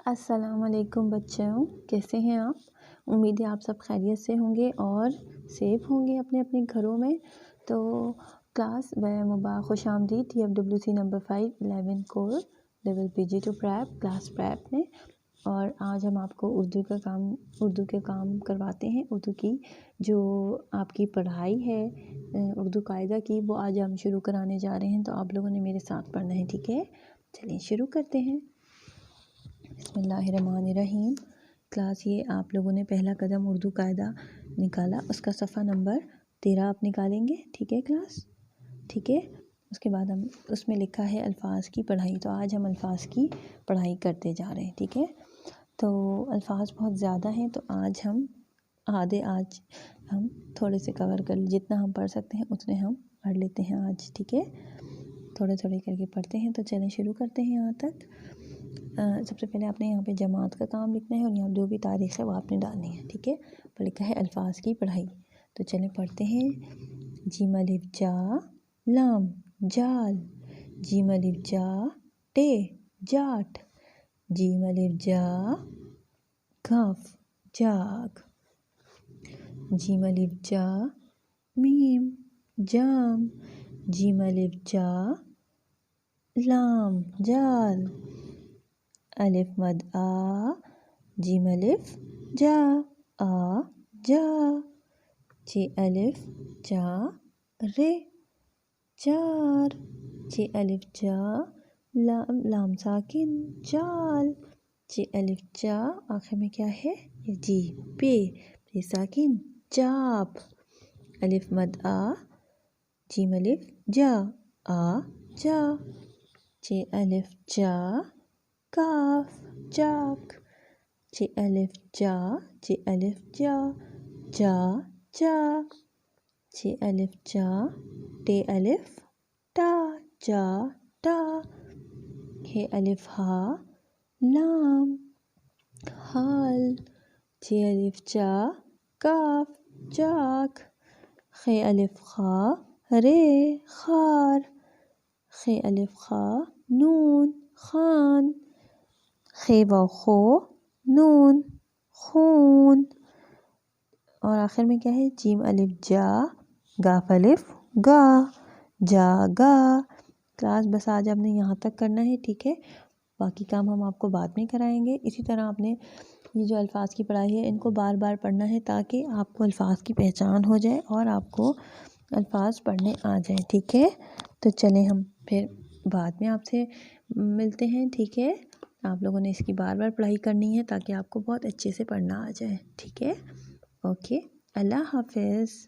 السلام علیکم بچوں، کیسے ہیں آپ؟ امید ہے آپ سب خیریت سے ہوں گے اور سیف ہوں گے اپنے اپنے گھروں میں۔ تو کلاس مبا خوش آمدید TFWC number 5 11 course level PG2 prep class prep میں۔ اور آج ہم آپ کو اردو کے کام کرواتے ہیں۔ اردو کی جو آپ کی پڑھائی ہے اردو قاعدہ کی، وہ آج ہم شروع کرانے جا رہے ہیں، تو آپ لوگوں نے میرے ساتھ پڑھنا ہے، ٹھیک ہے؟ چلیے شروع کرتے ہیں۔ بسم اللہ الرحمن الرحیم۔ کلاس یہ آپ لوگوں نے پہلا قدم اردو قاعدہ نکالا، اس کا صفحہ نمبر 13 آپ نکالیں گے، ٹھیک ہے کلاس؟ ٹھیک ہے، اس کے بعد ہم اس میں لکھا ہے الفاظ کی پڑھائی، تو آج ہم الفاظ کی پڑھائی کرتے جا رہے ہیں، ٹھیک ہے؟ تو الفاظ بہت زیادہ ہیں، تو آج ہم تھوڑے سے کور کر جتنا ہم پڑھ سکتے ہیں اتنے ہم پڑھ لیتے ہیں آج، ٹھیک ہے؟ تھوڑے تھوڑے کر کے پڑھتے ہیں، تو چلیں شروع کرتے ہیں یہاں تک۔ سب سے پہلے آپ نے یہاں پہ جماعت کا کام لکھنا ہے، اور یہاں جو بھی تاریخ ہے وہ آپ نے ڈالنی ہے، ٹھیک ہے؟ پر لکھا ہے الفاظ کی پڑھائی، تو چلیں پڑھتے ہیں۔ جیم الف جا لام جال، جیم الف جا ٹے جاٹ، جیم الف جا کاف جاگ، جیم الف جا میم جام، جیم الف جا لام جال، الف مد آ، جیم الف جا آ جا، چے الف جا رے چار، چے الف جا لام ساکن چال، چے الف جا آخر میں کیا ہے جی پے ساکن چاپ، الف مد آ، جیم الف جا آ جا، چے الف جا کاف چاک، چے الف جا جا جا، چے الف جا ٹے الف ٹا جا ٹا، ہے الف ہا لام حال، چے الف جا کاف چاک، خے الف خا رے خار، خے الف خا نون خان، خے واو خو نون خون، اور آخر میں کیا ہے جیم الف جا گاف الف گا جا گا۔ کلاس بس آج آپ نے یہاں تک کرنا ہے، ٹھیک ہے؟ باقی کام ہم آپ کو بعد میں کرائیں گے۔ اسی طرح آپ نے یہ جو الفاظ کی پڑھائی ہے ان کو بار بار پڑھنا ہے، تاکہ آپ کو الفاظ کی پہچان ہو جائے اور آپ کو الفاظ پڑھنے آ جائیں، ٹھیک ہے؟ تو چلیں ہم پھر بعد میں آپ سے ملتے ہیں، ٹھیک ہے؟ آپ لوگوں نے اس کی بار بار پڑھائی کرنی ہے تاکہ آپ کو بہت اچھے سے پڑھنا آ جائے، ٹھیک ہے؟ اوکے، اللہ حافظ۔